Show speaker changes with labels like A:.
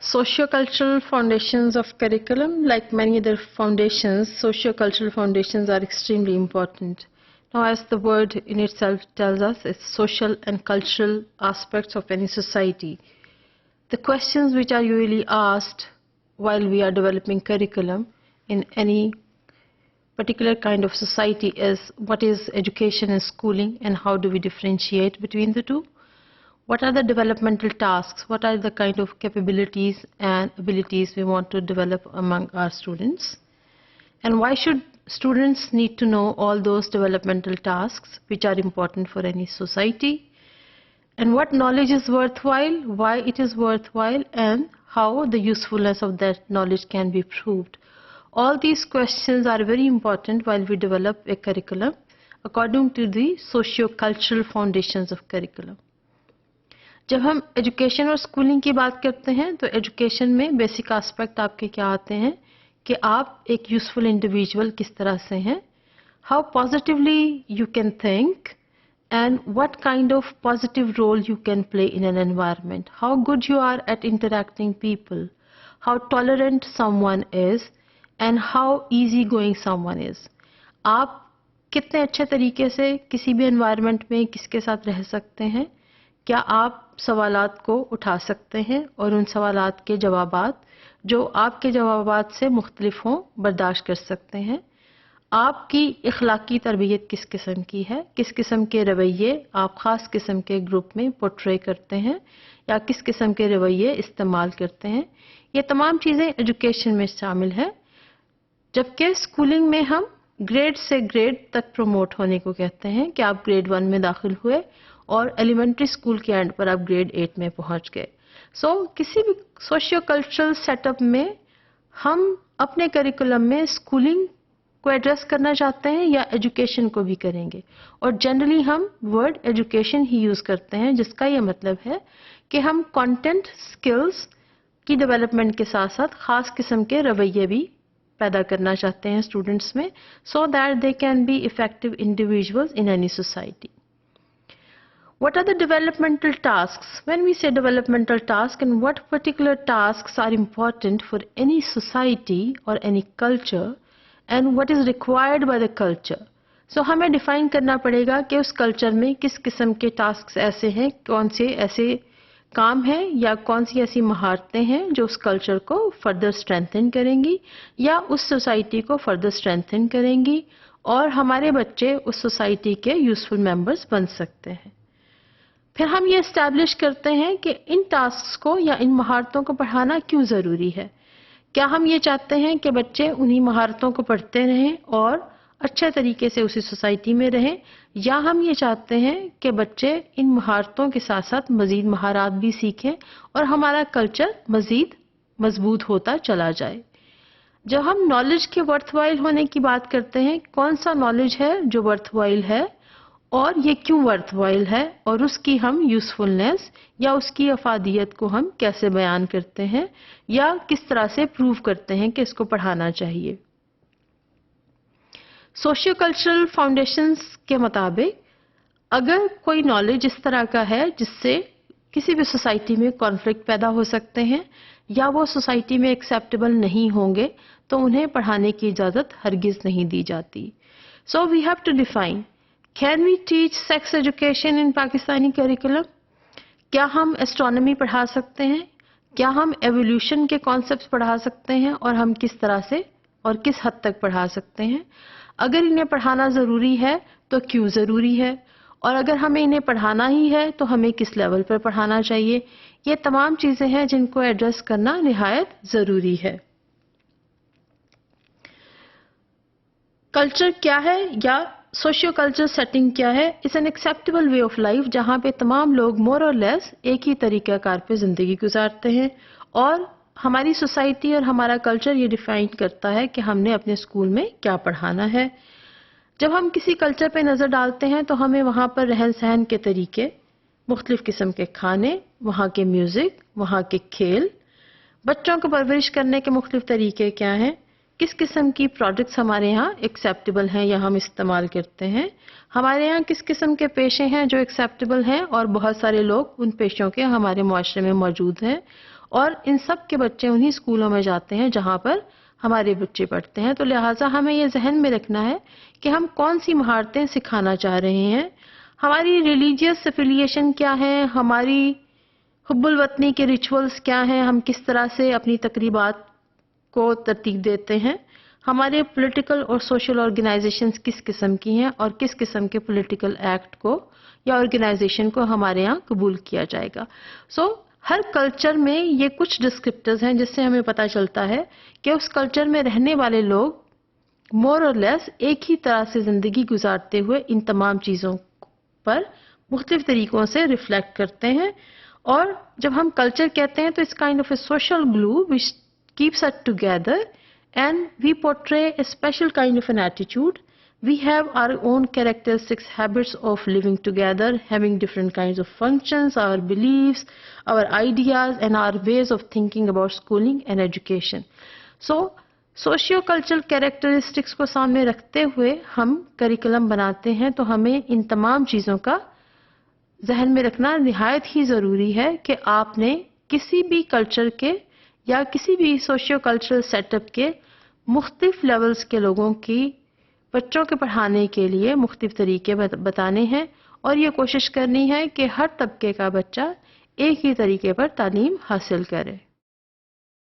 A: Socio-cultural foundations of curriculum, like many other foundations, socio-cultural foundations are extremely important. Now, as the word in itself tells us, it's social and cultural aspects of any society. The questions which are usually asked while we are developing curriculum in any particular kind of society is, what is education and schooling and how do we differentiate between the two? What are the developmental tasks? What are the kind of capabilities and abilities we want to develop among our students? And why should students need to know all those developmental tasks which are important for any society? And what knowledge is worthwhile, why it is worthwhile, and how the usefulness of that knowledge can be proved? All these questions are very important while we develop a curriculum according to the socio-cultural foundations of curriculum. جب ہم education اور schooling کی بات کرتے ہیں تو education میں basic aspect آپ کے کیا آتے ہیں کہ آپ ایک یوزفل انڈیویجول کس طرح سے ہیں, how positively you can think and what kind of positive role you can play in an environment, how good you are at interacting people, how tolerant someone is and how easy going someone is. آپ کتنے اچھے طریقے سے کسی بھی environment میں کس کے ساتھ رہ سکتے ہیں, کیا آپ سوالات کو اٹھا سکتے ہیں اور ان سوالات کے جوابات جو آپ کے جوابات سے مختلف ہوں برداشت کر سکتے ہیں. آپ کی اخلاقی تربیت کس قسم کی ہے, کس قسم کے رویے آپ خاص قسم کے گروپ میں پورٹرے کرتے ہیں یا کس قسم کے رویے استعمال کرتے ہیں. یہ تمام چیزیں ایجوکیشن میں شامل ہیں, جبکہ اسکولنگ میں ہم گریڈ سے گریڈ تک پروموٹ ہونے کو کہتے ہیں کہ آپ گریڈ 1 میں داخل ہوئے اور ایلیمنٹری اسکول کے اینڈ پر آپ گریڈ 8 میں پہنچ گئے. کسی بھی سوشیو کلچرل سیٹ اپ میں ہم اپنے کریکولم میں اسکولنگ کو ایڈریس کرنا چاہتے ہیں یا ایجوکیشن کو بھی کریں گے, اور جنرلی ہم ورڈ ایجوکیشن ہی یوز کرتے ہیں, جس کا یہ مطلب ہے کہ ہم کانٹینٹ اسکلز کی ڈیولپمنٹ کے ساتھ ساتھ خاص قسم کے رویے بھی پیدا کرنا چاہتے ہیں اسٹوڈنٹس میں, so that they can be effective individuals in any society. What are the developmental tasks? When we say developmental task, and what particular tasks are important for any society or any culture, and what is required by the culture? So ہمیں define کرنا پڑے گا کہ اس culture میں کس قسم کے tasks ایسے ہیں, کون سے ایسے کام ہیں یا کون سی ایسی مہارتیں ہیں جو اس کلچر کو فردر اسٹرینتھن کریں گی یا اس سوسائٹی کو فردر اسٹرینتھن کریں گی اور ہمارے بچے اس سوسائٹی کے یوزفل ممبرس بن سکتے ہیں. پھر ہم یہ اسٹیبلش کرتے ہیں کہ ان ٹاسکس کو یا ان مہارتوں کو پڑھانا کیوں ضروری ہے. کیا ہم یہ چاہتے ہیں کہ بچے انہی مہارتوں کو پڑھتے رہیں اور اچھے طریقے سے اسی سوسائٹی میں رہیں, یا ہم یہ چاہتے ہیں کہ بچے ان مہارتوں کے ساتھ ساتھ مزید مہارات بھی سیکھیں اور ہمارا کلچر مزید مضبوط ہوتا چلا جائے. جب ہم نالج کے ورتھ وائل ہونے کی بات کرتے ہیں, کون سا نالج ہے جو ورتھ وائل ہے اور یہ کیوں ورتھ وائل ہے, اور اس کی ہم یوزفلنس یا اس کی افادیت کو ہم کیسے بیان کرتے ہیں یا کس طرح سے پروو کرتے ہیں کہ اس کو پڑھانا چاہیے. سوشیو کلچرل فاؤنڈیشنز کے مطابق اگر کوئی نالج اس طرح کا ہے جس سے کسی بھی سوسائٹی میں کانفلکٹ پیدا ہو سکتے ہیں یا وہ سوسائٹی میں ایکسیپٹیبل نہیں ہوں گے, تو انہیں پڑھانے کی اجازت ہرگز نہیں دی جاتی. So we have to define, can we teach sex education in Pakistani curriculum? کیا ہم اسٹرانومی پڑھا سکتے ہیں, کیا ہم ایوولوشن کے کانسیپٹس پڑھا سکتے ہیں اور ہم کس طرح سے اور کس حد تک پڑھا سکتے ہیں. اگر انہیں پڑھانا ضروری ہے تو کیوں ضروری ہے, اور اگر ہمیں انہیں پڑھانا ہی ہے تو ہمیں کس لیول پر پڑھانا چاہیے. یہ تمام چیزیں ہیں جن کو ایڈریس کرنا نہایت ضروری ہے. کلچر کیا ہے یا سوشیو کلچر سیٹنگ کیا ہے؟ It's an acceptable way of life جہاں پہ تمام لوگ مور اور لیس ایک ہی طریقہ کار پہ زندگی گزارتے ہیں, اور ہماری سوسائٹی اور ہمارا کلچر یہ ڈیفائن کرتا ہے کہ ہم نے اپنے اسکول میں کیا پڑھانا ہے. جب ہم کسی کلچر پہ نظر ڈالتے ہیں تو ہمیں وہاں پر رہن سہن کے طریقے, مختلف قسم کے کھانے, وہاں کے میوزک, وہاں کے کھیل, بچوں کو پرورش کرنے کے مختلف طریقے کیا ہیں, کس قسم کی پروڈکٹس ہمارے ہاں ایکسیپٹیبل ہیں یا ہم استعمال کرتے ہیں, ہمارے ہاں کس قسم کے پیشے ہیں جو ایکسیپٹیبل ہیں اور بہت سارے لوگ ان پیشوں کے ہمارے معاشرے میں موجود ہیں, اور ان سب کے بچے انہی اسکولوں میں جاتے ہیں جہاں پر ہمارے بچے پڑھتے ہیں. تو لہٰذا ہمیں یہ ذہن میں رکھنا ہے کہ ہم کون سی مہارتیں سکھانا چاہ رہے ہیں، ہماری ریلیجیس افیلیشن کیا ہے، ہماری حب الوطنی کے ریچولز کیا ہیں، ہم کس طرح سے اپنی تقریبات کو ترتیب دیتے ہیں، ہمارے پولیٹیکل اور سوشل آرگنائزیشنز کس قسم کی ہیں اور کس قسم کے پولیٹیکل ایکٹ کو یا آرگنائزیشن کو ہمارے ہاں قبول کیا جائے گا. ہر کلچر میں یہ کچھ ڈسکرپٹرز ہیں جس سے ہمیں پتہ چلتا ہے کہ اس کلچر میں رہنے والے لوگ مور اور لیس ایک ہی طرح سے زندگی گزارتے ہوئے ان تمام چیزوں پر مختلف طریقوں سے ریفلیکٹ کرتے ہیں. اور جب ہم کلچر کہتے ہیں تو it's kind of a social glue which keeps us together, and we portray a special kind of an attitude. We have our own characteristics, habits of living together, having different kinds of functions, our beliefs, our ideas, and our ways of thinking about schooling and education. So, socio-cultural characteristics کو سامنے رکھتے ہوئے ہم curriculum بناتے ہیں تو ہمیں ان تمام چیزوں کا ذہن میں رکھنا نہایت ہی ضروری ہے کہ آپ نے کسی بھی کلچر کے یا کسی بھی سوشیو کلچرل سیٹ اپ کے مختلف لیولز کے لوگوں کی بچوں کے پڑھانے کے لیے مختلف طریقے بتانے ہیں اور یہ کوشش کرنی ہے کہ ہر طبقے کا بچہ ایک ہی طریقے پر تعلیم حاصل کرے.